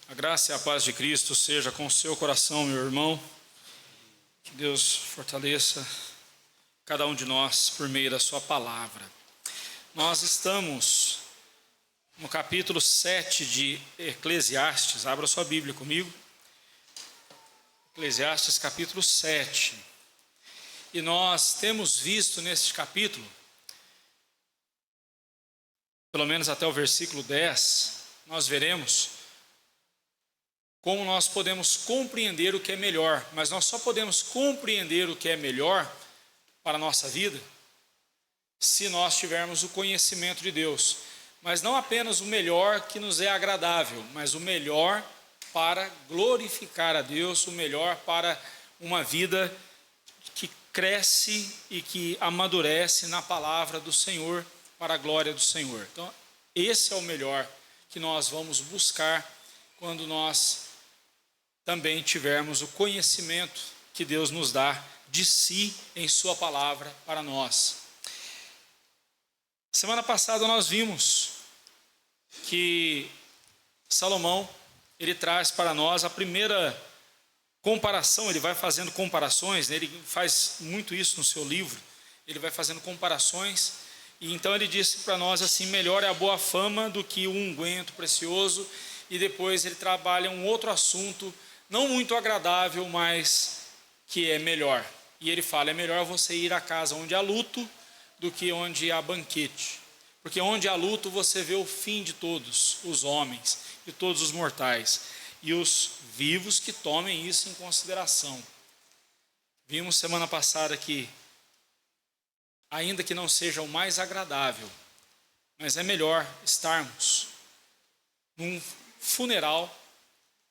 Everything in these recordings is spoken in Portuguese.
A graça e a paz de Cristo seja com o seu coração, meu irmão. Que Deus fortaleça cada um de nós por meio da sua palavra. Nós estamos no capítulo 7 de Eclesiastes. Abra sua Bíblia comigo. Eclesiastes capítulo 7. E nós temos visto neste capítulo, pelo menos até o versículo 10, nós veremos como nós podemos compreender o que é melhor, mas nós só podemos compreender o que é melhor para a nossa vida se nós tivermos o conhecimento de Deus. Mas não apenas o melhor que nos é agradável, mas o melhor para glorificar a Deus, o melhor para uma vida que cresce e que amadurece na palavra do Senhor, para a glória do Senhor. Então, esse é o melhor que nós vamos buscar quando nós também tivermos o conhecimento que Deus nos dá de si em sua palavra para nós. Semana passada nós vimos que Salomão, ele traz para nós a primeira comparação. Ele vai fazendo comparações, né? Ele faz muito isso no seu livro, ele vai fazendo comparações, e então ele disse para nós assim: melhor é a boa fama do que o unguento precioso. E depois ele trabalha um outro assunto, não muito agradável, mas que é melhor. E ele fala: é melhor você ir à casa onde há luto do que onde há banquete. Porque onde há luto você vê o fim de todos os homens, de todos os mortais. E os vivos que tomem isso em consideração. Vimos semana passada que, ainda que não seja o mais agradável, mas é melhor estarmos num funeral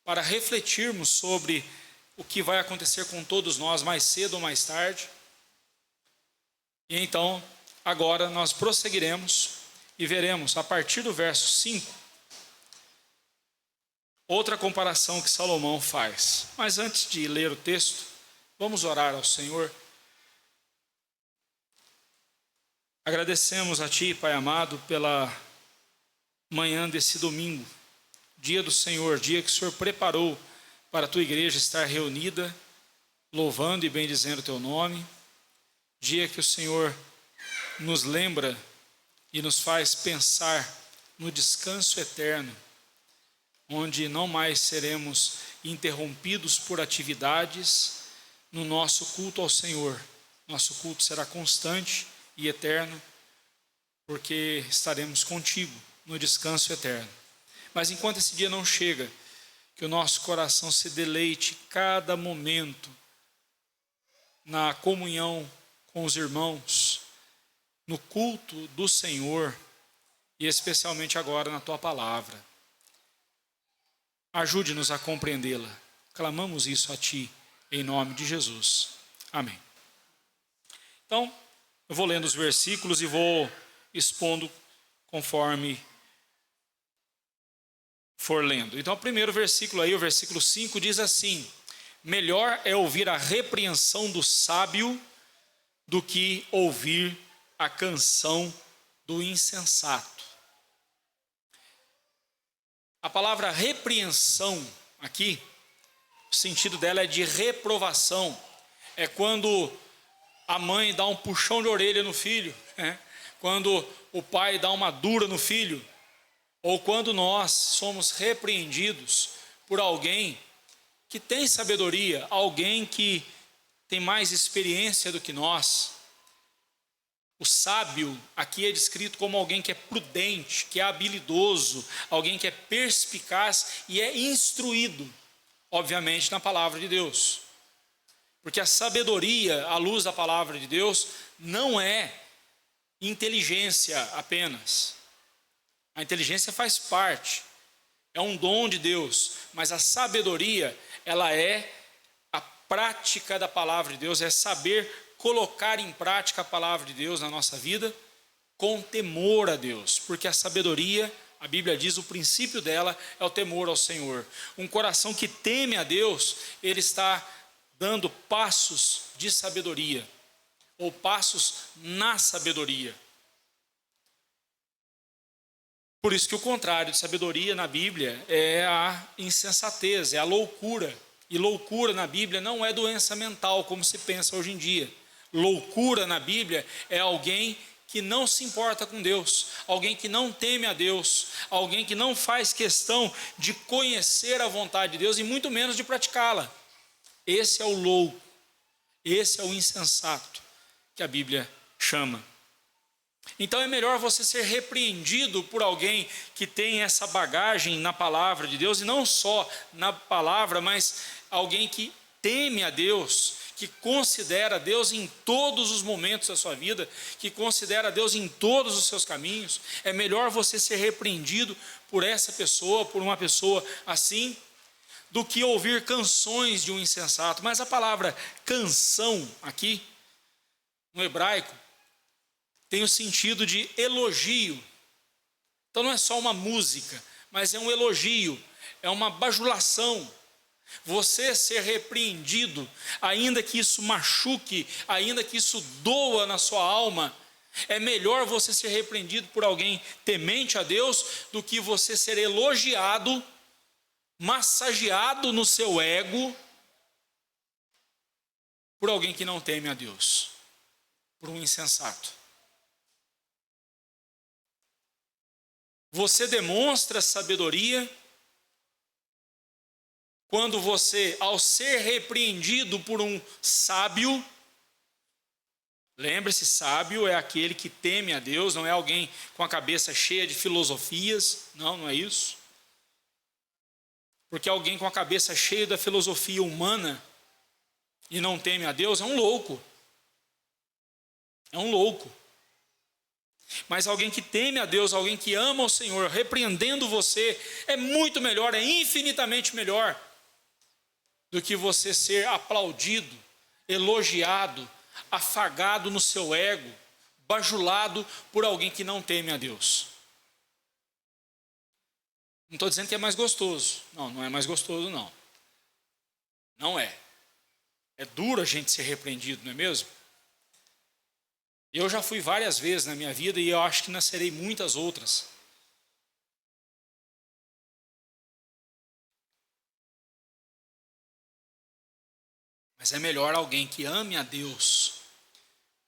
para refletirmos sobre o que vai acontecer com todos nós mais cedo ou mais tarde. E então, agora nós prosseguiremos e veremos, a partir do verso 5, outra comparação que Salomão faz. Mas antes de ler o texto, vamos orar ao Senhor. Agradecemos a Ti, Pai amado, pela manhã desse domingo, dia do Senhor, dia que o Senhor preparou para a Tua igreja estar reunida, louvando e bendizendo o Teu nome, dia que o Senhor nos lembra e nos faz pensar no descanso eterno, onde não mais seremos interrompidos por atividades no nosso culto ao Senhor. Nosso culto será constante e eterno, porque estaremos contigo no descanso eterno. Mas enquanto esse dia não chega, que o nosso coração se deleite cada momento na comunhão com os irmãos, no culto do Senhor, e especialmente agora na Tua palavra. Ajude-nos a compreendê-la. Clamamos isso a Ti, em nome de Jesus. Amém. Então, eu vou lendo os versículos e vou expondo conforme for lendo. Então, o primeiro versículo aí, o versículo 5, diz assim: melhor é ouvir a repreensão do sábio do que ouvir a canção do insensato. A palavra repreensão aqui, o sentido dela é de reprovação. É quando a mãe dá um puxão de orelha no filho, né? Quando o pai dá uma dura no filho, ou quando nós somos repreendidos por alguém que tem sabedoria, alguém que tem mais experiência do que nós. O sábio aqui é descrito como alguém que é prudente, que é habilidoso, alguém que é perspicaz e é instruído, obviamente, na palavra de Deus. Porque a sabedoria, à luz da palavra de Deus, não é inteligência apenas. A inteligência faz parte, é um dom de Deus, mas a sabedoria, ela é a prática da palavra de Deus, é saber colocar em prática a palavra de Deus na nossa vida com temor a Deus, porque a sabedoria, a Bíblia diz, o princípio dela é o temor ao Senhor. Um coração que teme a Deus, ele está dando passos de sabedoria, ou passos na sabedoria. Por isso que o contrário de sabedoria na Bíblia é a insensatez, é a loucura. E loucura na Bíblia não é doença mental, como se pensa hoje em dia. Loucura na Bíblia é alguém que não se importa com Deus, alguém que não teme a Deus, alguém que não faz questão de conhecer a vontade de Deus e muito menos de praticá-la. Esse é o louco, esse é o insensato que a Bíblia chama. Então é melhor você ser repreendido por alguém que tem essa bagagem na palavra de Deus, e não só na palavra, mas alguém que teme a Deus, que considera Deus em todos os momentos da sua vida, que considera Deus em todos os seus caminhos. É melhor você ser repreendido por essa pessoa, por uma pessoa assim, do que ouvir canções de um insensato. Mas a palavra canção aqui, no hebraico, tem o sentido de elogio. Então não é só uma música, mas é um elogio, é uma bajulação. Você ser repreendido, ainda que isso machuque, ainda que isso doa na sua alma, é melhor você ser repreendido por alguém temente a Deus do que você ser elogiado, massageado no seu ego por alguém que não teme a Deus, por um insensato. Você demonstra sabedoria quando você, ao ser repreendido por um sábio, lembre-se, sábio é aquele que teme a Deus, não é alguém com a cabeça cheia de filosofias, não é isso. Porque alguém com a cabeça cheia da filosofia humana e não teme a Deus é um louco. É um louco. Mas alguém que teme a Deus, alguém que ama o Senhor, repreendendo você, é muito melhor, é infinitamente melhor do que você ser aplaudido, elogiado, afagado no seu ego, bajulado por alguém que não teme a Deus. Não estou dizendo que é mais gostoso. Não, não é mais gostoso, não. Não é. É duro a gente ser repreendido, não é mesmo? Eu já fui várias vezes na minha vida e eu acho que nascerei muitas outras. Mas é melhor alguém que ame a Deus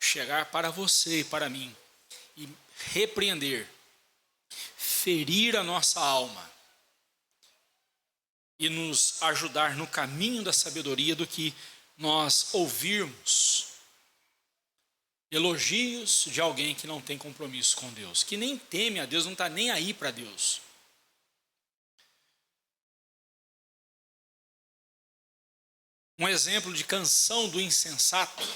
chegar para você e para mim e repreender, ferir a nossa alma e nos ajudar no caminho da sabedoria do que nós ouvirmos elogios de alguém que não tem compromisso com Deus, que nem teme a Deus, não está nem aí para Deus. Um exemplo de canção do insensato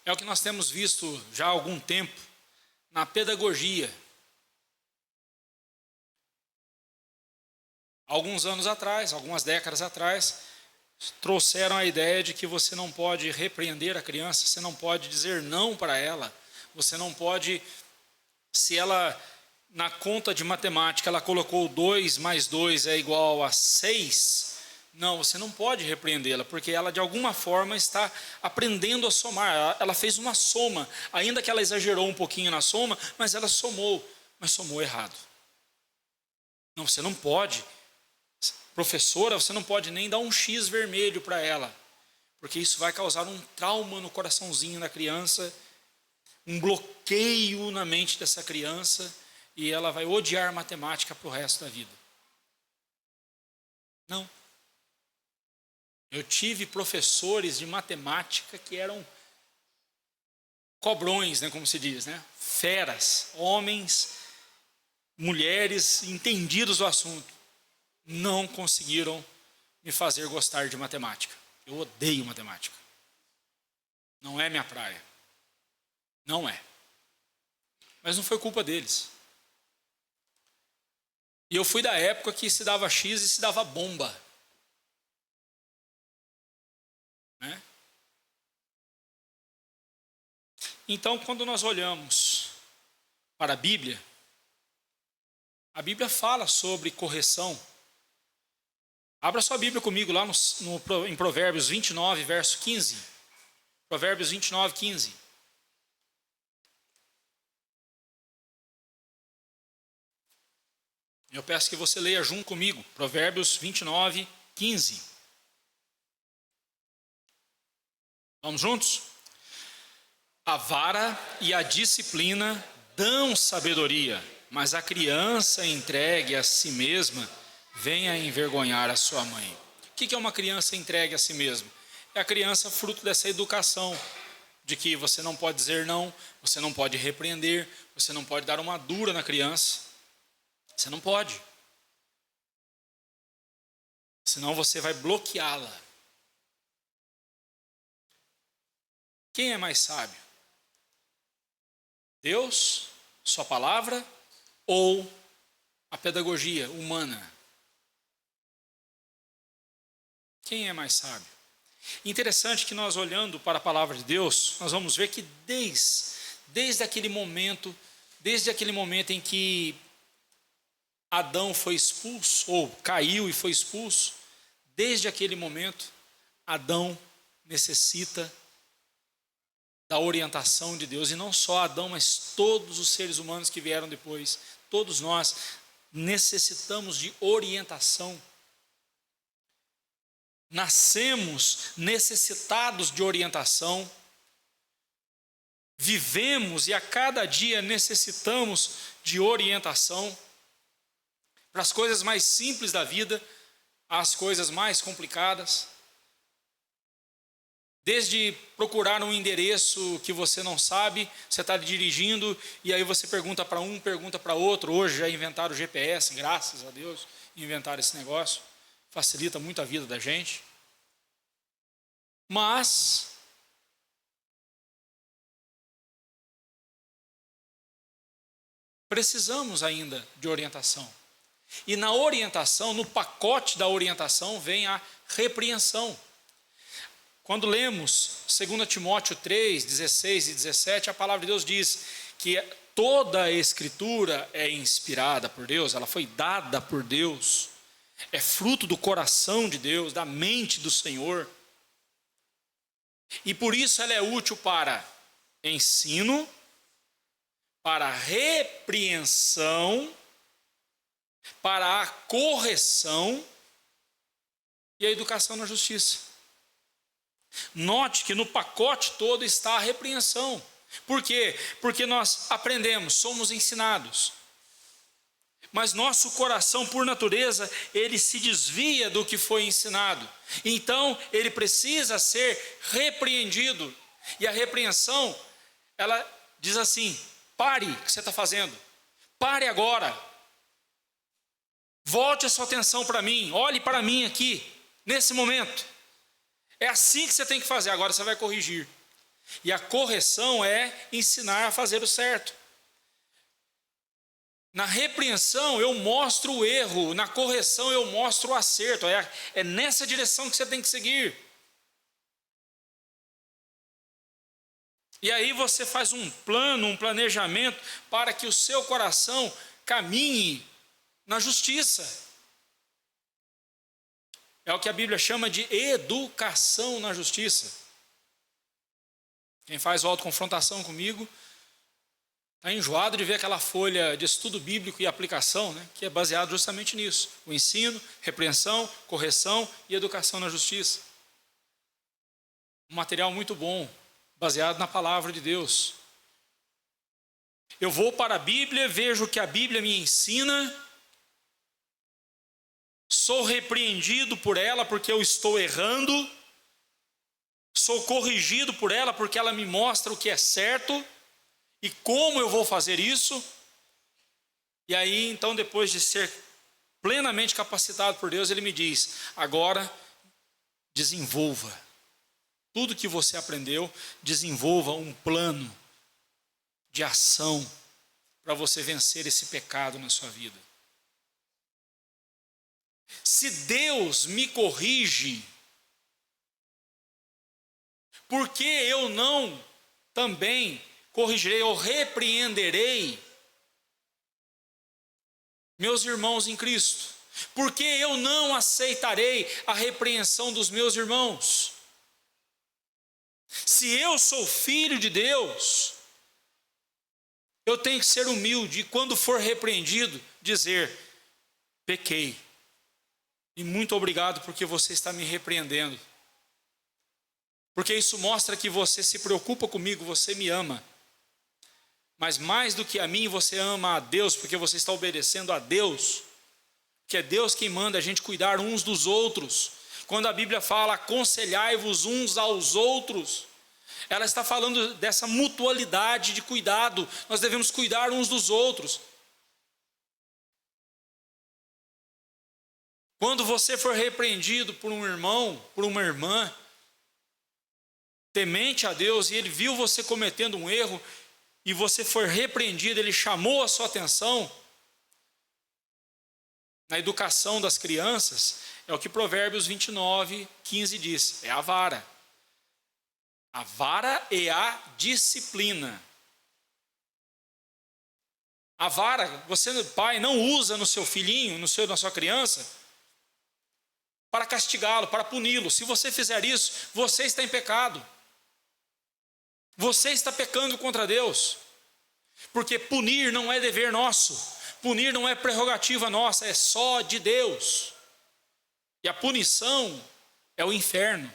é o que nós temos visto já há algum tempo na pedagogia. Alguns anos atrás, algumas décadas atrás, trouxeram a ideia de que você não pode repreender a criança, você não pode dizer não para ela, você não pode, se ela na conta de matemática ela colocou 2 mais 2 é igual a 6, não, você não pode repreendê-la, porque ela de alguma forma está aprendendo a somar, ela fez uma soma, ainda que ela exagerou um pouquinho na soma, mas ela somou, mas somou errado. Não, você não pode. Professora, você não pode nem dar um X vermelho para ela, porque isso vai causar um trauma no coraçãozinho da criança, um bloqueio na mente dessa criança, e ela vai odiar matemática para o resto da vida. Não. Eu tive professores de matemática que eram cobrões, né, como se diz, né? Feras, homens, mulheres entendidos do assunto. Não conseguiram me fazer gostar de matemática. Eu odeio matemática. Não é minha praia. Não é. Mas não foi culpa deles. E eu fui da época que se dava X e se dava bomba. Né? Então, quando nós olhamos para a Bíblia fala sobre correção. Abra sua Bíblia comigo lá em Provérbios 29, verso 15. Provérbios 29, 15. Eu peço que você leia junto comigo, Provérbios 29, 15. Vamos juntos? A vara e a disciplina dão sabedoria, mas a criança entregue a si mesma vem a envergonhar a sua mãe. O que é uma criança entregue a si mesma? É a criança fruto dessa educação, de que você não pode dizer não, você não pode repreender, você não pode dar uma dura na criança. Você não pode. Senão você vai bloqueá-la. Quem é mais sábio? Deus, sua palavra ou a pedagogia humana? Quem é mais sábio? Interessante que nós, olhando para a palavra de Deus, nós vamos ver que desde aquele momento em que Adão foi expulso, ou caiu e foi expulso, desde aquele momento, Adão necessita da orientação de Deus, e não só Adão, mas todos os seres humanos que vieram depois, todos nós necessitamos de orientação. Nascemos necessitados de orientação, vivemos e a cada dia necessitamos de orientação, para as coisas mais simples da vida, às coisas mais complicadas. Desde procurar um endereço que você não sabe, você está dirigindo e aí você pergunta para um, pergunta para outro. Hoje já inventaram o GPS, graças a Deus, inventaram esse negócio. Facilita muito a vida da gente. Mas precisamos ainda de orientação. E na orientação, no pacote da orientação, vem a repreensão. Quando lemos 2 Timóteo 3, 16 e 17, a palavra de Deus diz que toda a Escritura é inspirada por Deus, ela foi dada por Deus, é fruto do coração de Deus, da mente do Senhor. E por isso ela é útil para ensino, para repreensão, para a correção e a educação na justiça. Note que no pacote todo está a repreensão. Por quê? Porque nós aprendemos, somos ensinados. Mas nosso coração, por natureza, ele se desvia do que foi ensinado. Então, ele precisa ser repreendido. E a repreensão, ela diz assim: pare o que você está fazendo. Pare agora. Volte a sua atenção para mim. Olhe para mim aqui, nesse momento. É assim que você tem que fazer, agora você vai corrigir. E a correção é ensinar a fazer o certo. Na repreensão eu mostro o erro, na correção eu mostro o acerto. É nessa direção que você tem que seguir. E aí você faz um plano, um planejamento para que o seu coração caminhe na justiça. É o que a Bíblia chama de educação na justiça. Quem faz o autoconfrontação comigo está enjoado de ver aquela folha de estudo bíblico e aplicação, né, que é baseado justamente nisso. O ensino, repreensão, correção e educação na justiça. Um material muito bom, baseado na palavra de Deus. Eu vou para a Bíblia, vejo o que a Bíblia me ensina, sou repreendido por ela porque eu estou errando, sou corrigido por ela porque ela me mostra o que é certo e como eu vou fazer isso. E aí, então, depois de ser plenamente capacitado por Deus, ele me diz: agora desenvolva tudo que você aprendeu, desenvolva um plano de ação para você vencer esse pecado na sua vida. Se Deus me corrige, por que eu não também corrigirei ou repreenderei meus irmãos em Cristo? Por que eu não aceitarei a repreensão dos meus irmãos? Se eu sou filho de Deus, eu tenho que ser humilde e quando for repreendido, dizer: pequei. E muito obrigado porque você está me repreendendo. Porque isso mostra que você se preocupa comigo, você me ama. Mas mais do que a mim, você ama a Deus, porque você está obedecendo a Deus. Que é Deus quem manda a gente cuidar uns dos outros. Quando a Bíblia fala, aconselhai-vos uns aos outros, ela está falando dessa mutualidade de cuidado. Nós devemos cuidar uns dos outros. Quando você for repreendido por um irmão, por uma irmã, temente a Deus, e ele viu você cometendo um erro, e você for repreendido, ele chamou a sua atenção, na educação das crianças, é o que Provérbios 29, 15 diz, é a vara. A vara e a disciplina. A vara, você, pai, não usa no seu filhinho, na sua criança, para castigá-lo, para puni-lo. Se você fizer isso, você está em pecado. Você está pecando contra Deus. Porque punir não é dever nosso. Punir não é prerrogativa nossa, é só de Deus. E a punição é o inferno.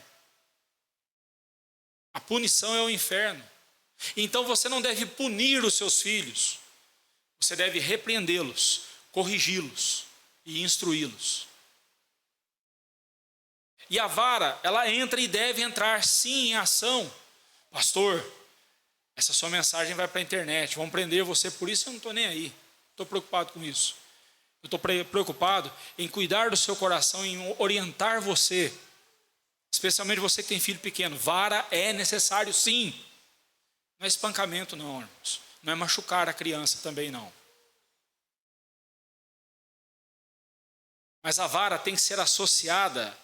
A punição é o inferno. Então você não deve punir os seus filhos. Você deve repreendê-los, corrigi-los e instruí-los. E a vara, ela entra e deve entrar sim em ação. Pastor, essa sua mensagem vai para a internet, vão prender você, por isso eu não estou nem aí. Estou preocupado com isso. Eu estou preocupado em cuidar do seu coração, em orientar você, especialmente você que tem filho pequeno. Vara é necessário sim. Não é espancamento não, irmãos. Não é machucar a criança também não. Mas a vara tem que ser associada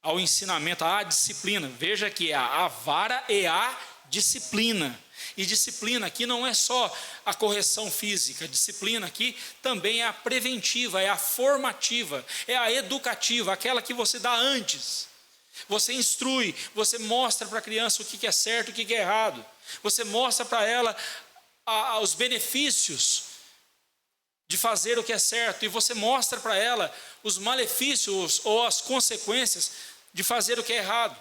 ao ensinamento, à disciplina. Veja que é a vara e a disciplina. E disciplina aqui não é só a correção física, disciplina aqui também é a preventiva, é a formativa, é a educativa, aquela que você dá antes. Você instrui, você mostra para a criança o que é certo e o que é errado. Você mostra para ela os benefícios de fazer o que é certo, e você mostra para ela os malefícios ou as consequências de fazer o que é errado.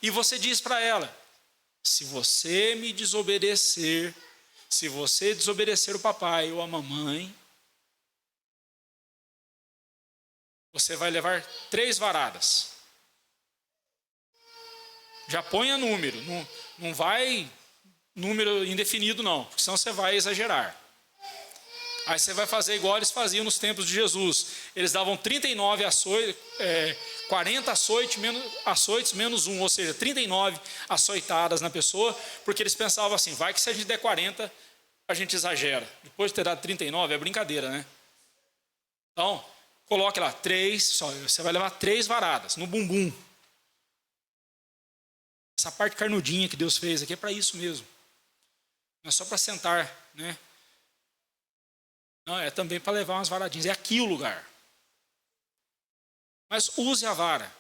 E você diz para ela, se você me desobedecer, se você desobedecer o papai ou a mamãe, você vai levar 3 varadas. Já ponha número, não vai número indefinido não, porque senão você vai exagerar. Aí você vai fazer igual eles faziam nos tempos de Jesus. Eles davam 39 açoites, 40 açoites menos 1, ou seja, 39 açoitadas na pessoa, porque eles pensavam assim, vai que se a gente der 40, a gente exagera. Depois de ter dado 39, é brincadeira, né? Então, coloque lá, 3, você vai levar 3 varadas no bumbum. Essa parte carnudinha que Deus fez aqui é para isso mesmo. Não é só para sentar, né? Não, é também para levar umas varadinhas. É aqui o lugar. Mas use a vara.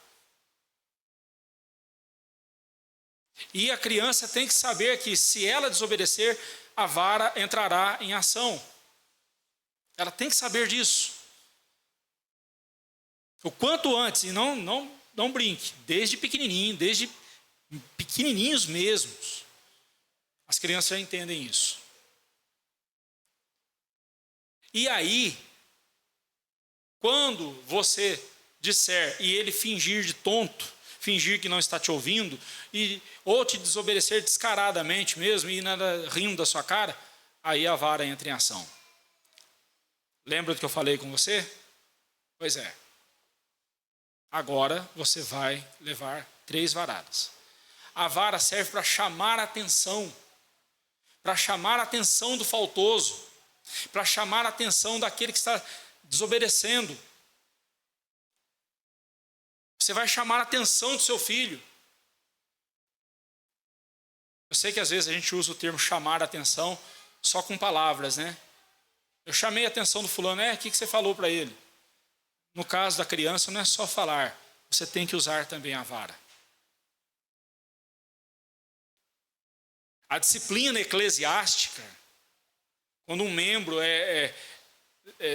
E a criança tem que saber que se ela desobedecer, a vara entrará em ação. Ela tem que saber disso. O quanto antes, e não brinque, desde pequenininhos mesmos, as crianças já entendem isso. E aí, quando você disser e ele fingir de tonto, fingir que não está te ouvindo, ou te desobedecer descaradamente mesmo, e nada rindo da sua cara, aí a vara entra em ação. Lembra do que eu falei com você? Pois é. Agora você vai levar 3 varadas. A vara serve para chamar a atenção do faltoso, para chamar a atenção daquele que está desobedecendo. Você vai chamar a atenção do seu filho. Eu sei que às vezes a gente usa o termo chamar a atenção só com palavras, né? Eu chamei a atenção do fulano, o que você falou para ele? No caso da criança não é só falar, você tem que usar também a vara. A disciplina eclesiástica, quando um membro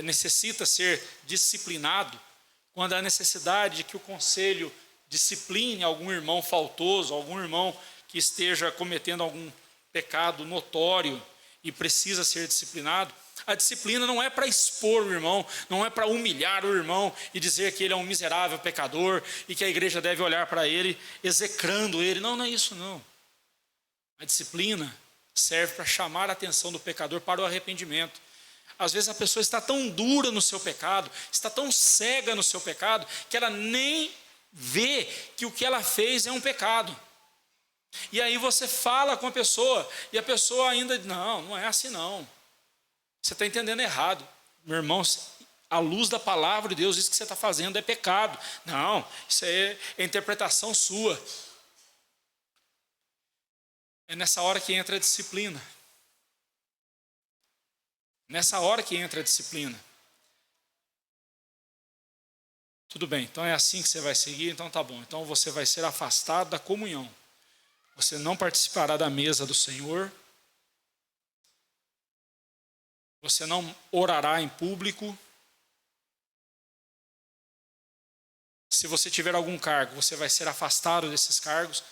necessita ser disciplinado, quando há necessidade de que o conselho discipline algum irmão faltoso, algum irmão que esteja cometendo algum pecado notório e precisa ser disciplinado, a disciplina não é para expor o irmão, não é para humilhar o irmão e dizer que ele é um miserável pecador e que a igreja deve olhar para ele execrando ele. Não, não é isso não. A disciplina serve para chamar a atenção do pecador para o arrependimento. Às vezes a pessoa está tão dura no seu pecado, está tão cega no seu pecado, que ela nem vê que o que ela fez é um pecado. E aí você fala com a pessoa, e a pessoa ainda diz, não, não é assim não. Você está entendendo errado. Meu irmão, à luz da palavra de Deus, isso que você está fazendo é pecado. Não, isso é interpretação sua. É nessa hora que entra a disciplina. Nessa hora que entra a disciplina. Tudo bem, então é assim que você vai seguir, então tá bom. Então você vai ser afastado da comunhão. Você não participará da mesa do Senhor. Você não orará em público. Se você tiver algum cargo, você vai ser afastado desses cargos.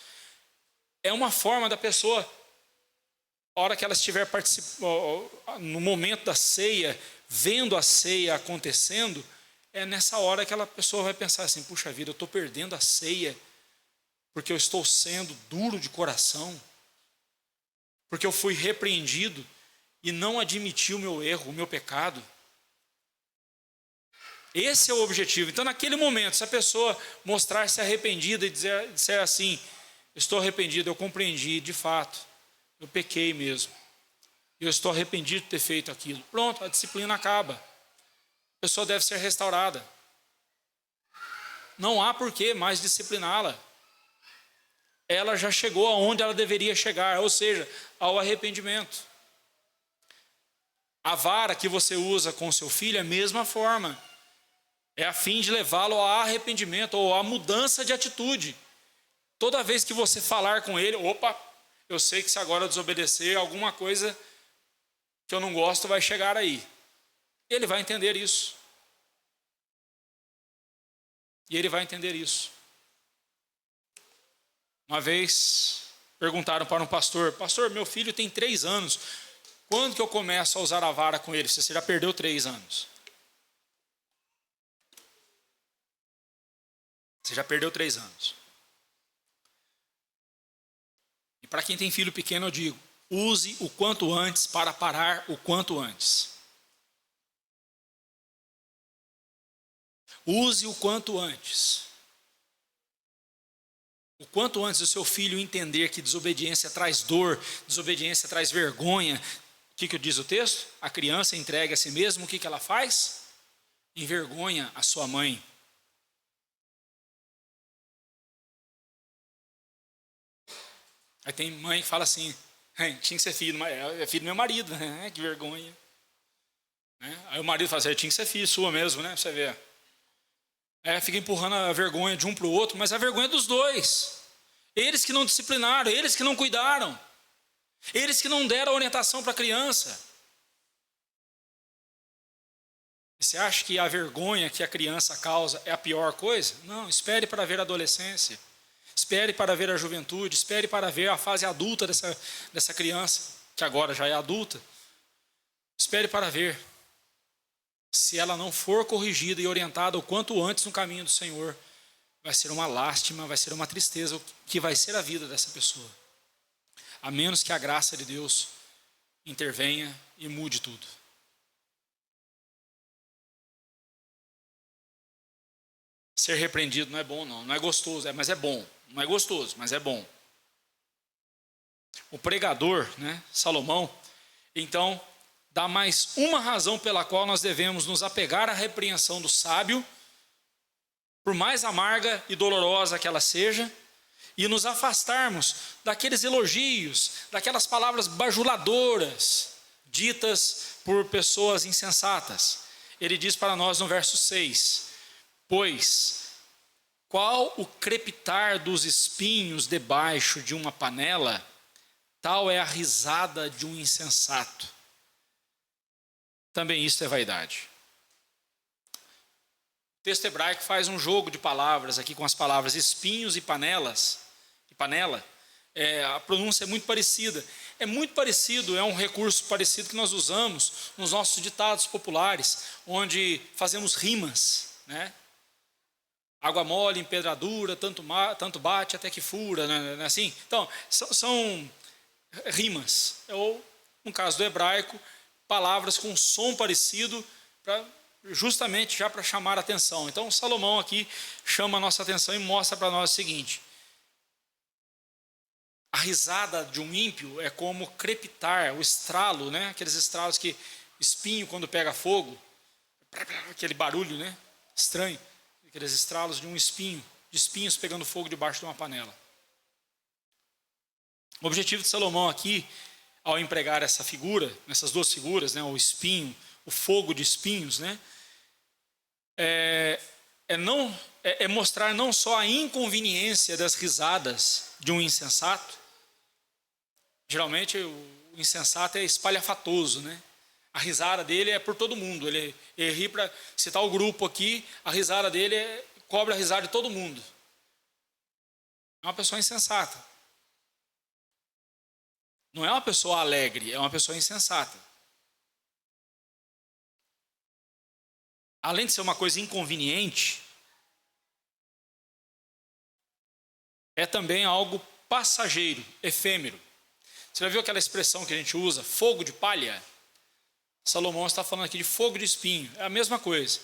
É uma forma da pessoa, a hora que ela estiver no momento da ceia, vendo a ceia acontecendo, é nessa hora que aquela pessoa vai pensar assim, puxa vida, eu estou perdendo a ceia, porque eu estou sendo duro de coração, porque eu fui repreendido e não admiti o meu erro, o meu pecado. Esse é o objetivo. Então, naquele momento, se a pessoa mostrar-se arrependida e disser assim, estou arrependido, eu compreendi, de fato, eu pequei mesmo. Eu estou arrependido de ter feito aquilo. Pronto, a disciplina acaba. A pessoa deve ser restaurada. Não há por que mais discipliná-la. Ela já chegou aonde ela deveria chegar, ou seja, ao arrependimento. A vara que você usa com seu filho é a mesma forma. É a fim de levá-lo ao arrependimento ou à mudança de atitude. Toda vez que você falar com ele, opa, eu sei que se agora eu desobedecer, alguma coisa que eu não gosto vai chegar aí. Ele vai entender isso. E ele vai entender isso. Uma vez perguntaram para um pastor, pastor, meu filho tem 3 anos, quando que eu começo a usar a vara com ele? Você já perdeu 3 anos. Você já perdeu 3 anos. E para quem tem filho pequeno eu digo, use o quanto antes para parar o quanto antes. Use o quanto antes. O quanto antes o seu filho entender que desobediência traz dor, desobediência traz vergonha. O que diz o texto? A criança entregue a si mesma, o que ela faz? Envergonha a sua mãe. Aí tem mãe que fala assim, tinha que ser filho, é filho do meu marido, né? Que vergonha. Aí o marido fala assim, tinha que ser filho sua mesmo, né? Você vê. Fica empurrando a vergonha de um para o outro, mas a vergonha é dos dois. Eles que não disciplinaram, eles que não cuidaram, eles que não deram orientação para a criança. E você acha que a vergonha que a criança causa é a pior coisa? Não, espere para ver a adolescência, espere para ver a juventude, espere para ver a fase adulta dessa criança, que agora já é adulta. Espere para ver. Se ela não for corrigida e orientada o quanto antes no caminho do Senhor, vai ser uma lástima, vai ser uma tristeza que vai ser a vida dessa pessoa. A menos que a graça de Deus intervenha e mude tudo. Ser repreendido não é bom não é gostoso, mas é bom. Não é gostoso, mas é bom. O pregador, Salomão, então, dá mais uma razão pela qual nós devemos nos apegar à repreensão do sábio, por mais amarga e dolorosa que ela seja, e nos afastarmos daqueles elogios, daquelas palavras bajuladoras, ditas por pessoas insensatas. Ele diz para nós no verso 6, pois, qual o crepitar dos espinhos debaixo de uma panela, tal é a risada de um insensato. também isso é vaidade. O texto hebraico faz um jogo de palavras aqui com as palavras espinhos e panelas, e panela. A pronúncia é muito parecida. É muito parecido, é um recurso parecido que nós usamos nos nossos ditados populares, onde fazemos rimas, né? Água mole, empedradura, tanto bate até que fura, não é assim? Então, são rimas, ou, no caso do hebraico, palavras com som parecido, justamente já para chamar a atenção. Então, Salomão aqui chama a nossa atenção e mostra para nós o seguinte: a risada de um ímpio é como crepitar, o estralo, né? Aqueles estralos que espinho quando pega fogo, aquele barulho, né? Estranho, aqueles estralos de um espinho, de espinhos pegando fogo debaixo de uma panela. O objetivo de Salomão aqui, ao empregar essa figura, essas duas figuras, né? O espinho, o fogo de espinhos, né? É mostrar não só a inconveniência das risadas de um insensato. Geralmente o insensato é espalhafatoso, né? A risada dele é por todo mundo. Ele ri para citar o grupo aqui, a risada dele cobre a risada de todo mundo. É uma pessoa insensata. Não é uma pessoa alegre, é uma pessoa insensata. Além de ser uma coisa inconveniente, é também algo passageiro, efêmero. Você já viu aquela expressão que a gente usa, fogo de palha? Salomão está falando aqui de fogo de espinho, é a mesma coisa.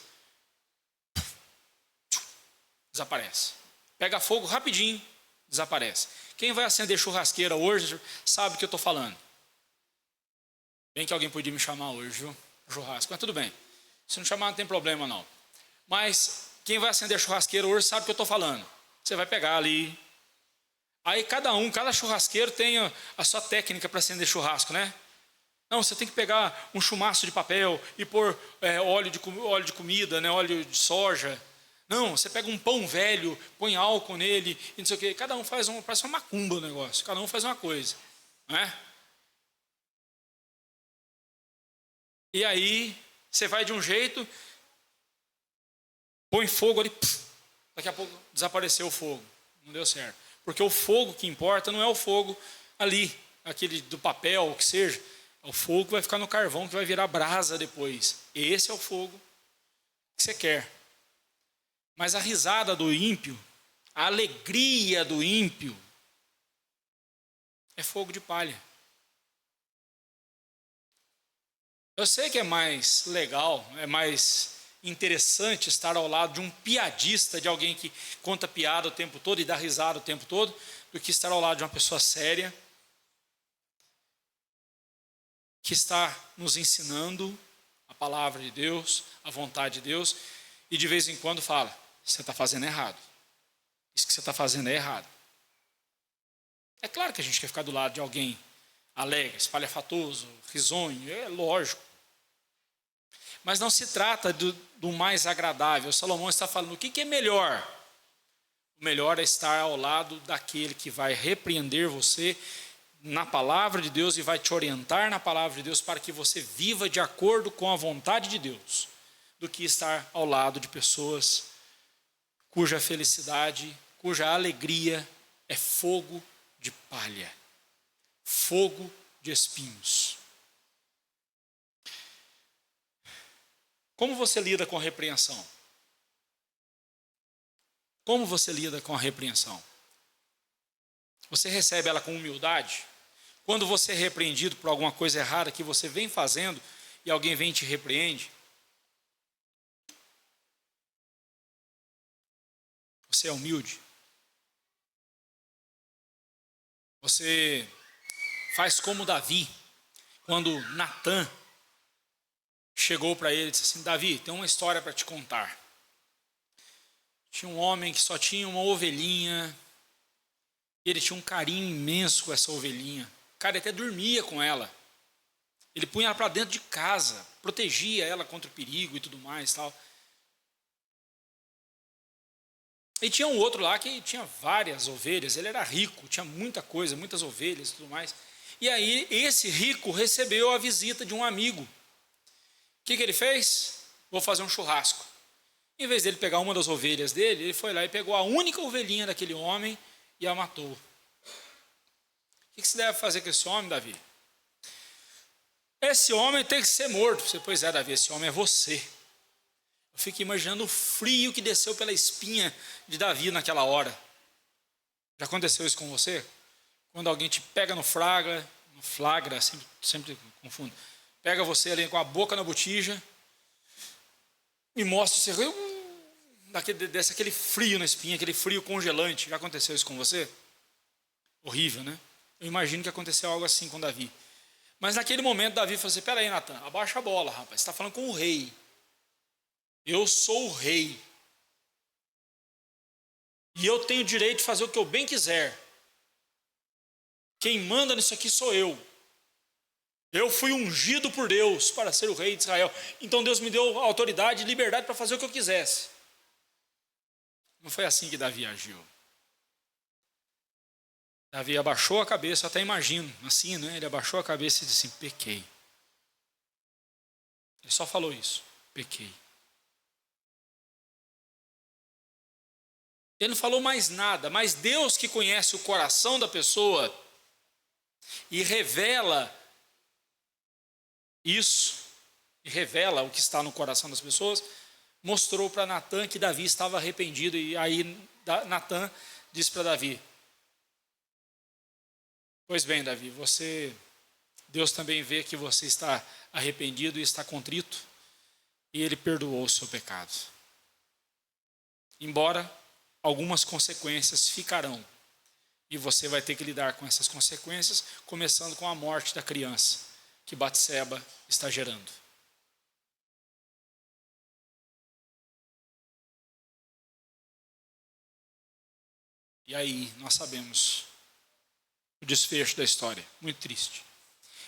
Desaparece. Pega fogo rapidinho, desaparece. Quem vai acender churrasqueira hoje sabe o que eu estou falando. Bem que alguém podia me chamar hoje, viu? Churrasco, mas tudo bem. Se não chamar não tem problema não. Mas quem vai acender churrasqueira hoje sabe o que eu estou falando. Você vai pegar ali. Aí cada churrasqueiro tem a sua técnica para acender churrasco, né? Não, você tem que pegar um chumaço de papel e pôr óleo de comida, né? Óleo de soja. Não, você pega um pão velho, põe álcool nele e não sei o quê. Cada um parece uma macumba o negócio. Cada um faz uma coisa, né? E aí você vai de um jeito, põe fogo ali, daqui a pouco desapareceu o fogo. Não deu certo. Porque o fogo que importa não é o fogo ali, aquele do papel, o que seja. É o fogo que vai ficar no carvão, que vai virar brasa depois. Esse é o fogo que você quer. Mas a risada do ímpio, a alegria do ímpio, é fogo de palha. Eu sei que é mais legal, é mais interessante estar ao lado de um piadista, de alguém que conta piada o tempo todo e dá risada o tempo todo, do que estar ao lado de uma pessoa séria, que está nos ensinando a palavra de Deus, a vontade de Deus, e de vez em quando fala: você está fazendo errado. Isso que você está fazendo é errado. É claro que a gente quer ficar do lado de alguém alegre, espalhafatoso, risonho, é lógico. Mas não se trata do mais agradável. Salomão está falando, o que é melhor? O melhor é estar ao lado daquele que vai repreender você na palavra de Deus e vai te orientar na palavra de Deus para que você viva de acordo com a vontade de Deus, do que estar ao lado de pessoas cuja felicidade, cuja alegria é fogo de palha, fogo de espinhos. Como você lida com a repreensão? Como você lida com a repreensão? Você recebe ela com humildade? Quando você é repreendido por alguma coisa errada que você vem fazendo e alguém vem e te repreende, você é humilde? Você faz como Davi, quando Natã chegou para ele e disse assim: Davi, tem uma história para te contar. Tinha um homem que só tinha uma ovelhinha, e ele tinha um carinho imenso com essa ovelhinha. O cara até dormia com ela. Ele punha ela para dentro de casa, protegia ela contra o perigo e tudo mais, tal. E tinha um outro lá que tinha várias ovelhas, ele era rico, tinha muita coisa, muitas ovelhas e tudo mais. E aí esse rico recebeu a visita de um amigo. que ele fez? Vou fazer um churrasco. Em vez dele pegar uma das ovelhas dele, ele foi lá e pegou a única ovelhinha daquele homem e a matou. O que você deve fazer com esse homem, Davi? Esse homem tem que ser morto. Você, pois é, Davi, esse homem é você. Eu fico imaginando o frio que desceu pela espinha de Davi naquela hora. Já aconteceu isso com você? Quando alguém te pega no flagra, sempre confundo. Pega você ali com a boca na botija e mostra você, desce aquele frio na espinha, aquele frio congelante. Já aconteceu isso com você? Horrível, né? Eu imagino que aconteceu algo assim com Davi. Mas naquele momento Davi falou assim, peraí, Natan, abaixa a bola, rapaz, você está falando com o rei. Eu sou o rei. E eu tenho o direito de fazer o que eu bem quiser. Quem manda nisso aqui sou eu. Eu fui ungido por Deus para ser o rei de Israel. Então Deus me deu autoridade e liberdade para fazer o que eu quisesse. Não foi assim que Davi agiu. Davi abaixou a cabeça, eu até imagino, assim, né? Ele abaixou a cabeça e disse assim, pequei. Ele só falou isso, pequei. Ele não falou mais nada, mas Deus que conhece o coração da pessoa e revela isso, e revela o que está no coração das pessoas, mostrou para Natan que Davi estava arrependido, e aí Natan disse para Davi, pois bem, Davi, Deus também vê que você está arrependido e está contrito, e Ele perdoou o seu pecado. Embora algumas consequências ficarão, e você vai ter que lidar com essas consequências, começando com a morte da criança que Batseba está gerando. E aí nós sabemos o desfecho da história, muito triste.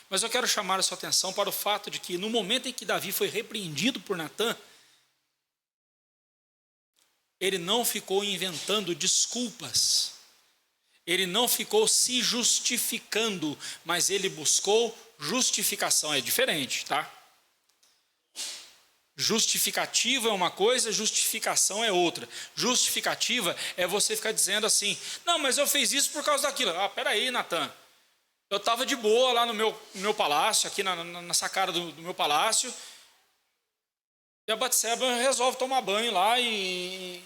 Mas eu quero chamar a sua atenção para o fato de que no momento em que Davi foi repreendido por Natan, ele não ficou inventando desculpas, ele não ficou se justificando, mas ele buscou justificação. É diferente, tá? Justificativa é uma coisa, justificação é outra. Justificativa é você ficar dizendo assim, não, mas eu fiz isso por causa daquilo. Ah, peraí, Natan, eu estava de boa lá no meu palácio, aqui na sacada do meu palácio, e a Batseba resolve tomar banho lá e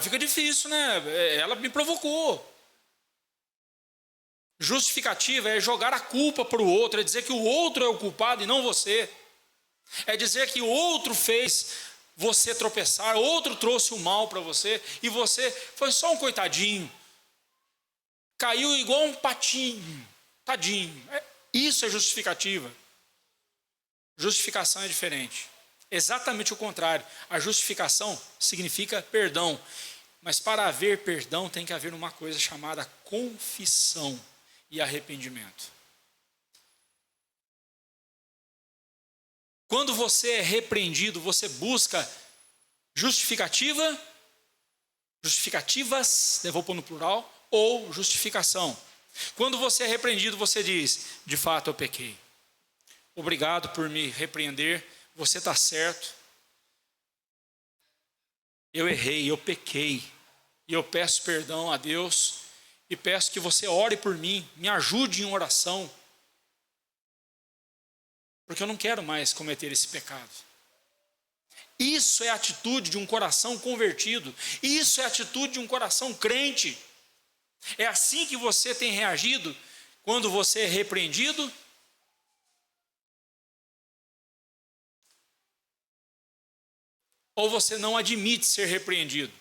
fica difícil, né? Ela me provocou. Justificativa é jogar a culpa para o outro, é dizer que o outro é o culpado e não você. É dizer que o outro fez você tropeçar, outro trouxe o mal para você e você foi só um coitadinho. Caiu igual um patinho, tadinho. Isso é justificativa. Justificação é diferente. Exatamente o contrário. A justificação significa perdão. Mas para haver perdão tem que haver uma coisa chamada confissão e arrependimento. Quando você é repreendido, você busca justificativas, vou pôr no plural, ou justificação. Quando você é repreendido, você diz, de fato eu pequei. Obrigado por me repreender, você está certo. Eu errei, eu pequei. E eu peço perdão a Deus e peço que você ore por mim, me ajude em oração. Porque eu não quero mais cometer esse pecado. Isso é a atitude de um coração convertido. Isso é a atitude de um coração crente. É assim que você tem reagido quando você é repreendido? Ou você não admite ser repreendido?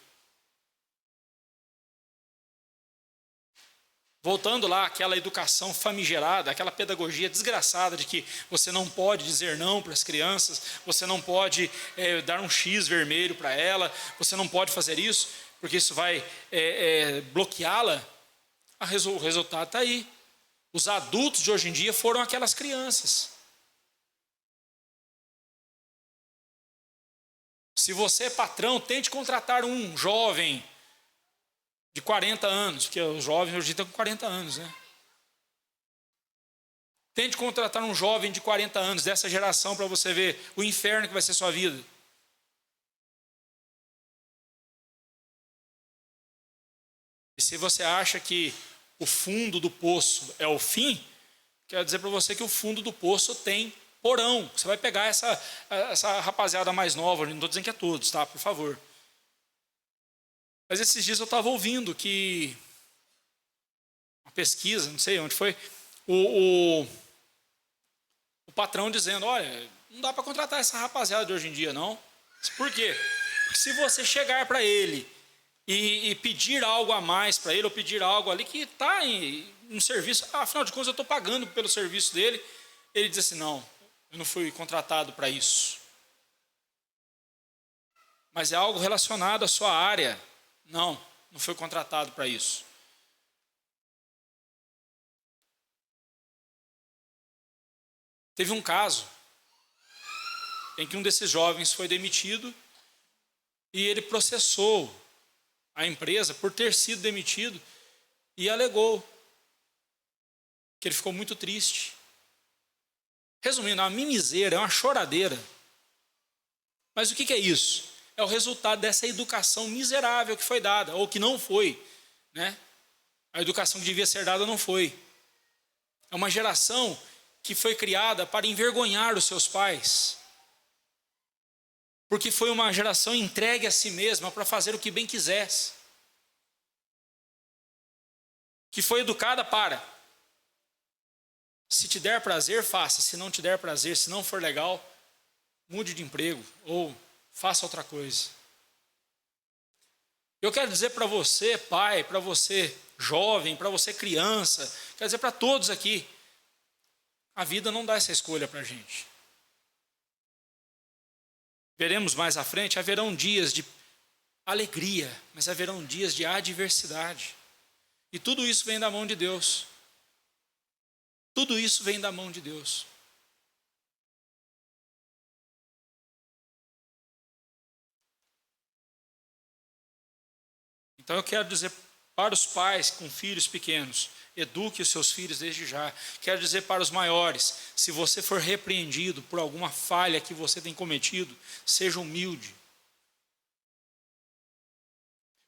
Voltando lá àquela educação famigerada, aquela pedagogia desgraçada de que você não pode dizer não para as crianças, você não pode dar um X vermelho para ela, você não pode fazer isso, porque isso vai bloqueá-la. O resultado está aí. Os adultos de hoje em dia foram aquelas crianças. Se você é patrão, tente contratar um jovem de 40 anos, porque os jovens hoje estão com 40 anos, né? Tente contratar um jovem de 40 anos, dessa geração, para você ver o inferno que vai ser sua vida. E se você acha que o fundo do poço é o fim, quero dizer para você que o fundo do poço tem porão. Você vai pegar essa rapaziada mais nova, não estou dizendo que é todos, tá? Por favor. Mas esses dias eu estava ouvindo que uma pesquisa, não sei onde foi, o patrão dizendo, olha, não dá para contratar essa rapaziada de hoje em dia, não. Por quê? Porque se você chegar para ele e pedir algo a mais para ele, ou pedir algo ali que está em um serviço, afinal de contas eu estou pagando pelo serviço dele, ele diz assim, não, eu não fui contratado para isso. Mas é algo relacionado à sua área. Não, não foi contratado para isso. Teve um caso em que um desses jovens foi demitido e ele processou a empresa por ter sido demitido e alegou que ele ficou muito triste. Resumindo, é uma mimiseira, é uma choradeira. Mas o que é isso? É o resultado dessa educação miserável que foi dada, ou que não foi, né? A educação que devia ser dada não foi. É uma geração que foi criada para envergonhar os seus pais. Porque foi uma geração entregue a si mesma para fazer o que bem quisesse. Que foi educada para, se te der prazer, faça. Se não te der prazer, se não for legal, mude de emprego ou faça outra coisa. Eu quero dizer para você, pai, para você jovem, para você criança, quero dizer para todos aqui, a vida não dá essa escolha para a gente. Veremos mais à frente, haverão dias de alegria, mas haverão dias de adversidade. E tudo isso vem da mão de Deus. Tudo isso vem da mão de Deus. Então eu quero dizer para os pais com filhos pequenos, eduque os seus filhos desde já. Quero dizer para os maiores, se você for repreendido por alguma falha que você tem cometido, seja humilde.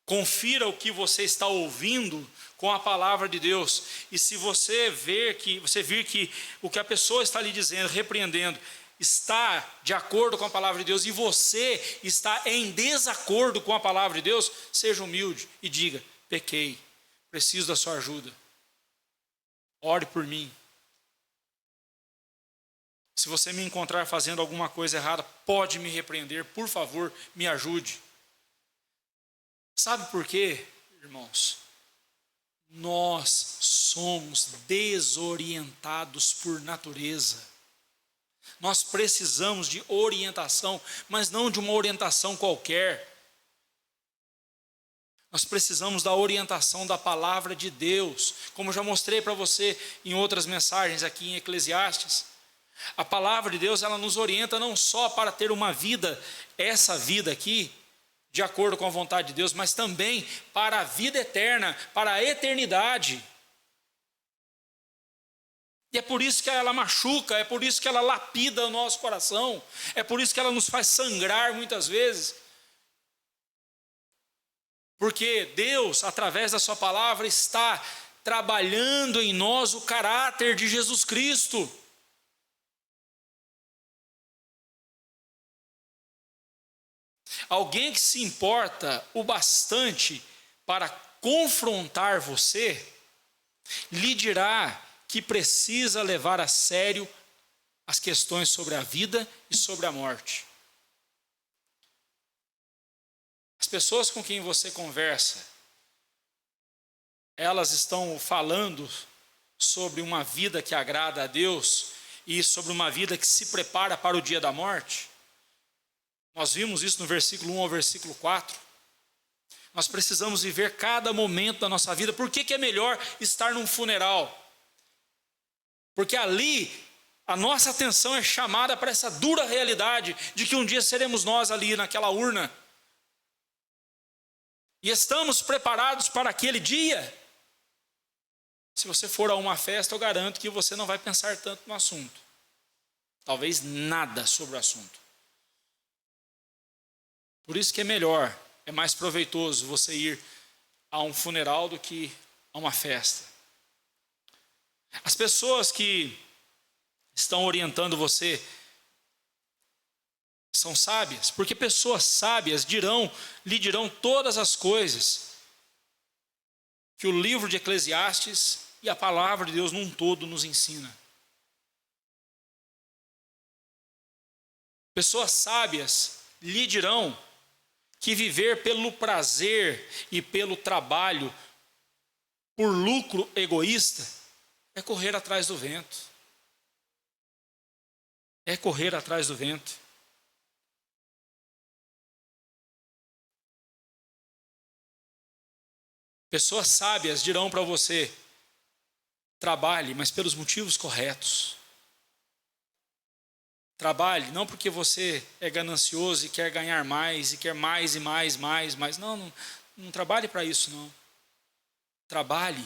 Confira o que você está ouvindo com a palavra de Deus. E se você vir que o que a pessoa está lhe dizendo, repreendendo, está de acordo com a palavra de Deus e você está em desacordo com a palavra de Deus, seja humilde e diga, pequei, preciso da sua ajuda. Ore por mim. Se você me encontrar fazendo alguma coisa errada, pode me repreender, por favor, me ajude. Sabe por quê, irmãos? Nós somos desorientados por natureza. Nós precisamos de orientação, mas não de uma orientação qualquer. Nós precisamos da orientação da palavra de Deus. Como eu já mostrei para você em outras mensagens aqui em Eclesiastes, a palavra de Deus, ela nos orienta não só para ter uma vida, essa vida aqui, de acordo com a vontade de Deus, mas também para a vida eterna, para a eternidade. E é por isso que ela machuca, é por isso que ela lapida o nosso coração, é por isso que ela nos faz sangrar muitas vezes. Porque Deus, através da sua palavra, está trabalhando em nós o caráter de Jesus Cristo. Alguém que se importa o bastante para confrontar você, lhe dirá que precisa levar a sério as questões sobre a vida e sobre a morte. As pessoas com quem você conversa, elas estão falando sobre uma vida que agrada a Deus e sobre uma vida que se prepara para o dia da morte? Nós vimos isso no versículo 1 ao versículo 4. Nós precisamos viver cada momento da nossa vida. Por que é melhor estar num funeral? Porque ali a nossa atenção é chamada para essa dura realidade de que um dia seremos nós ali naquela urna. E estamos preparados para aquele dia? Se você for a uma festa, eu garanto que você não vai pensar tanto no assunto. Talvez nada sobre o assunto. Por isso que é melhor, é mais proveitoso você ir a um funeral do que a uma festa. As pessoas que estão orientando você são sábias, porque pessoas sábias lhe dirão todas as coisas que o livro de Eclesiastes e a palavra de Deus num todo nos ensina. Pessoas sábias lhe dirão que viver pelo prazer e pelo trabalho, por lucro egoísta, é correr atrás do vento. É correr atrás do vento. Pessoas sábias dirão para você: trabalhe, mas pelos motivos corretos. Trabalhe, não porque você é ganancioso e quer ganhar mais, e quer mais e mais. Não trabalhe para isso, não. Trabalhe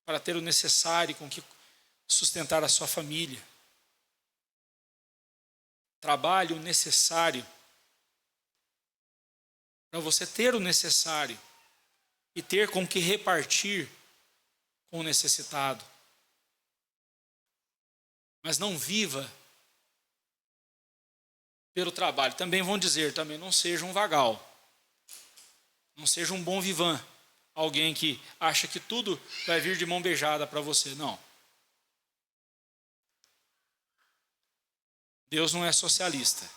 para ter o necessário com que sustentar a sua família. Trabalhe o necessário para você ter o necessário e ter com que repartir com o necessitado. Mas não viva pelo trabalho. Também vão dizer, também não seja um vagal. Não seja um bom vivant. Alguém que acha que tudo vai vir de mão beijada para você. Não. Deus não é socialista.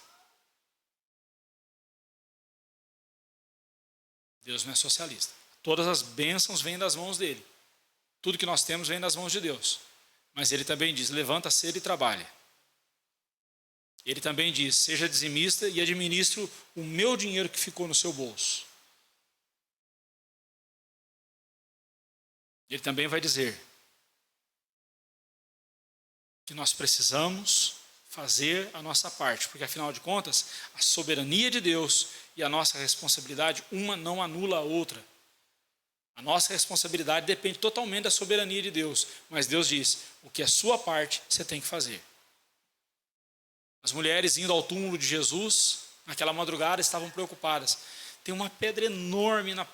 Deus não é socialista. Todas as bênçãos vêm das mãos dele. Tudo que nós temos vem das mãos de Deus. Mas ele também diz, levanta cedo e trabalha. Ele também diz, seja dizimista e administre o meu dinheiro que ficou no seu bolso. Ele também vai dizer que nós precisamos fazer a nossa parte, porque afinal de contas, a soberania de Deus e a nossa responsabilidade, uma não anula a outra. A nossa responsabilidade depende totalmente da soberania de Deus, mas Deus diz, o que é sua parte, você tem que fazer. As mulheres indo ao túmulo de Jesus, naquela madrugada, estavam preocupadas. Tem uma pedra enorme na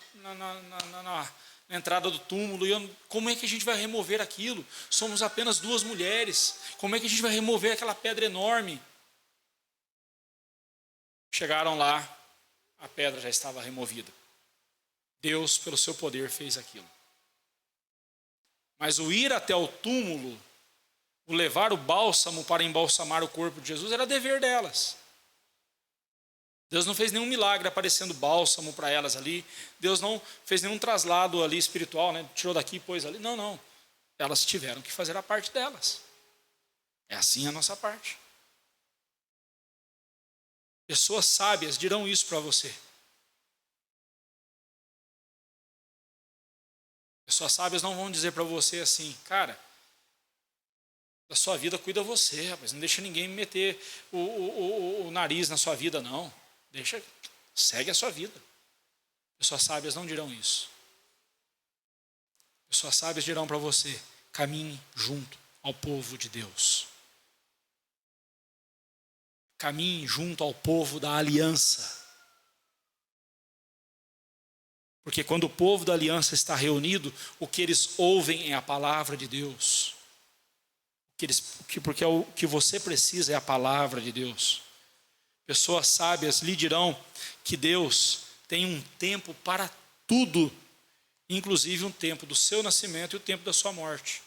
entrada do túmulo, e como é que a gente vai remover aquilo? Somos apenas 2 mulheres, como é que a gente vai remover aquela pedra enorme? Chegaram lá, a pedra já estava removida. Deus, pelo seu poder, fez aquilo. Mas o ir até o túmulo, o levar o bálsamo para embalsamar o corpo de Jesus, era dever delas. Deus não fez nenhum milagre aparecendo bálsamo para elas ali. Deus não fez nenhum traslado ali espiritual, né? Tirou daqui e pôs ali. Não. Elas tiveram que fazer a parte delas. É assim a nossa parte. Pessoas sábias dirão isso para você. Pessoas sábias não vão dizer para você assim, cara, da sua vida cuida você, rapaz. Não deixa ninguém meter o nariz na sua vida, não. Segue a sua vida. Pessoas sábias não dirão isso. Pessoas sábias dirão para você, caminhe junto ao povo de Deus. Caminhe junto ao povo da aliança. Porque quando o povo da aliança está reunido, o que eles ouvem é a palavra de Deus. Porque o que você precisa é a palavra de Deus. Pessoas sábias lhe dirão que Deus tem um tempo para tudo, inclusive um tempo do seu nascimento e o tempo da sua morte.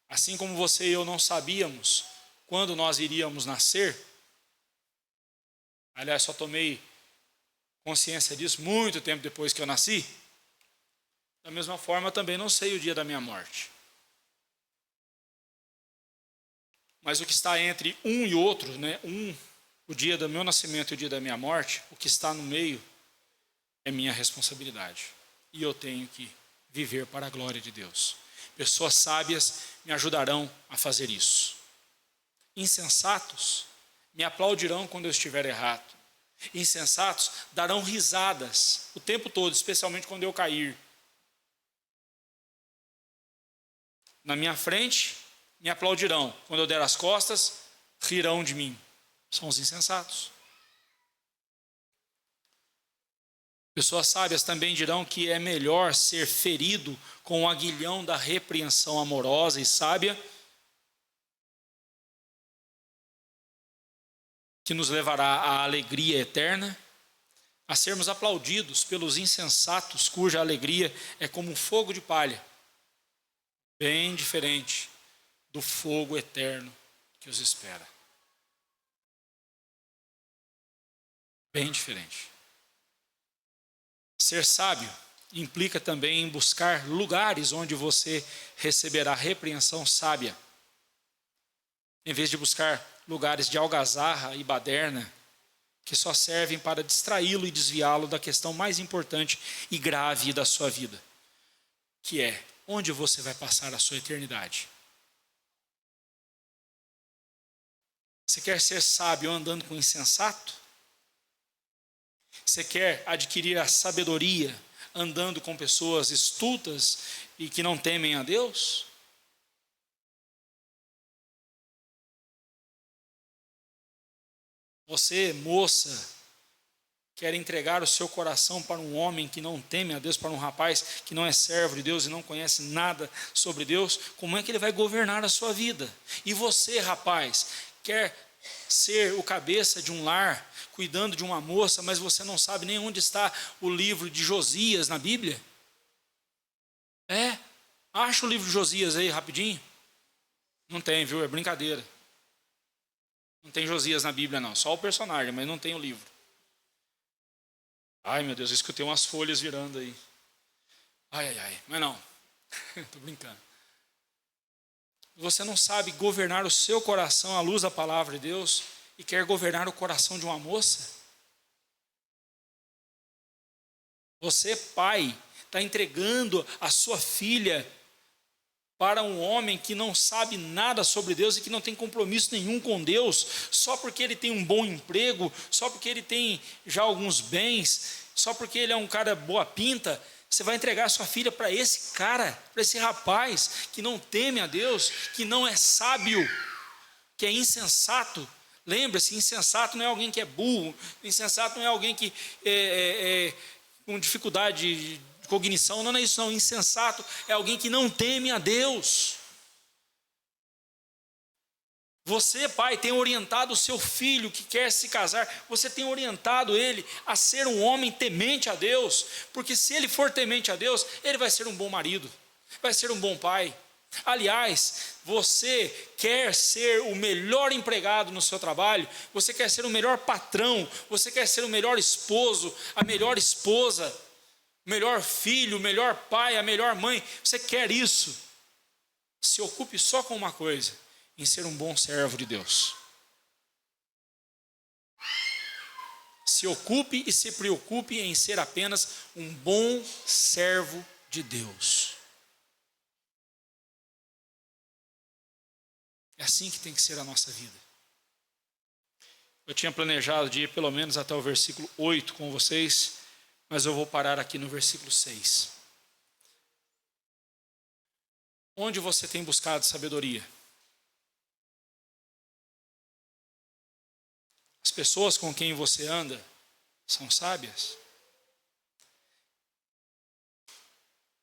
Assim como você e eu não sabíamos quando nós iríamos nascer, aliás, só tomei consciência disso muito tempo depois que eu nasci, da mesma forma eu também não sei o dia da minha morte. Mas o que está entre um e outro, né? O dia do meu nascimento e o dia da minha morte, o que está no meio é minha responsabilidade. E eu tenho que viver para a glória de Deus. Pessoas sábias me ajudarão a fazer isso. Insensatos me aplaudirão quando eu estiver errado. Insensatos darão risadas o tempo todo, especialmente quando eu cair. Na minha frente me aplaudirão, quando eu der as costas, rirão de mim. São os insensatos. Pessoas sábias também dirão que é melhor ser ferido com o aguilhão da repreensão amorosa e sábia, que nos levará à alegria eterna, a sermos aplaudidos pelos insensatos, cuja alegria é como um fogo de palha, bem diferente do fogo eterno que os espera. Bem diferente. Ser sábio implica também em buscar lugares onde você receberá repreensão sábia, em vez de buscar lugares de algazarra e baderna, que só servem para distraí-lo e desviá-lo da questão mais importante e grave da sua vida, que é onde você vai passar a sua eternidade. Você quer ser sábio andando com insensato? Você quer adquirir a sabedoria andando com pessoas estultas e que não temem a Deus? Você, moça, quer entregar o seu coração para um homem que não teme a Deus, para um rapaz que não é servo de Deus e não conhece nada sobre Deus? Como é que ele vai governar a sua vida? E você, rapaz, quer ser o cabeça de um lar, cuidando de uma moça, mas você não sabe nem onde está o livro de Josias na Bíblia? Acha o livro de Josias aí rapidinho. Não tem, viu? É brincadeira. Não tem Josias na Bíblia não, só o personagem, mas não tem o livro. Ai meu Deus, eu escutei umas folhas virando aí. Ai, mas não, estou brincando. Você não sabe governar o seu coração à luz da palavra de Deus e quer governar o coração de uma moça? Você, pai, está entregando a sua filha para um homem que não sabe nada sobre Deus e que não tem compromisso nenhum com Deus, só porque ele tem um bom emprego, só porque ele tem já alguns bens, só porque ele é um cara boa pinta. Você vai entregar a sua filha para esse cara, para esse rapaz que não teme a Deus, que não é sábio, que é insensato. Lembre-se, insensato não é alguém que é burro, insensato não é alguém que com dificuldade de cognição, não é isso não. Insensato é alguém que não teme a Deus. Você, pai, tem orientado o seu filho que quer se casar, você tem orientado ele a ser um homem temente a Deus, porque se ele for temente a Deus, ele vai ser um bom marido, vai ser um bom pai. Aliás, você quer ser o melhor empregado no seu trabalho, você quer ser o melhor patrão, você quer ser o melhor esposo, a melhor esposa, o melhor filho, o melhor pai, a melhor mãe. Você quer isso? Se ocupe só com uma coisa: em ser um bom servo de Deus. Se ocupe e se preocupe em ser apenas um bom servo de Deus. É assim que tem que ser a nossa vida. Eu tinha planejado de ir pelo menos até o versículo 8 com vocês, mas eu vou parar aqui no versículo 6. Onde você tem buscado sabedoria? As pessoas com quem você anda são sábias?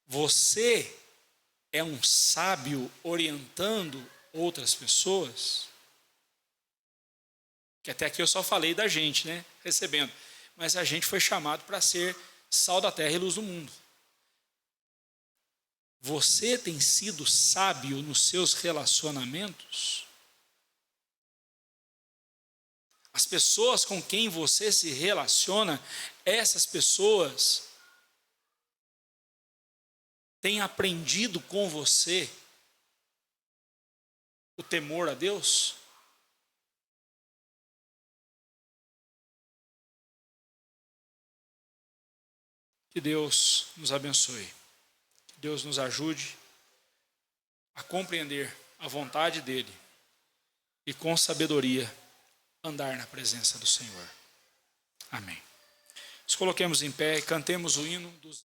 Você é um sábio orientando outras pessoas? Que até aqui eu só falei da gente, né? Recebendo. Mas a gente foi chamado para ser sal da terra e luz do mundo. Você tem sido sábio nos seus relacionamentos? As pessoas com quem você se relaciona, essas pessoas têm aprendido com você o temor a Deus? Que Deus nos abençoe. Que Deus nos ajude a compreender a vontade dEle e com sabedoria andar na presença do Senhor. Amém. Nos coloquemos em pé e cantemos o hino dos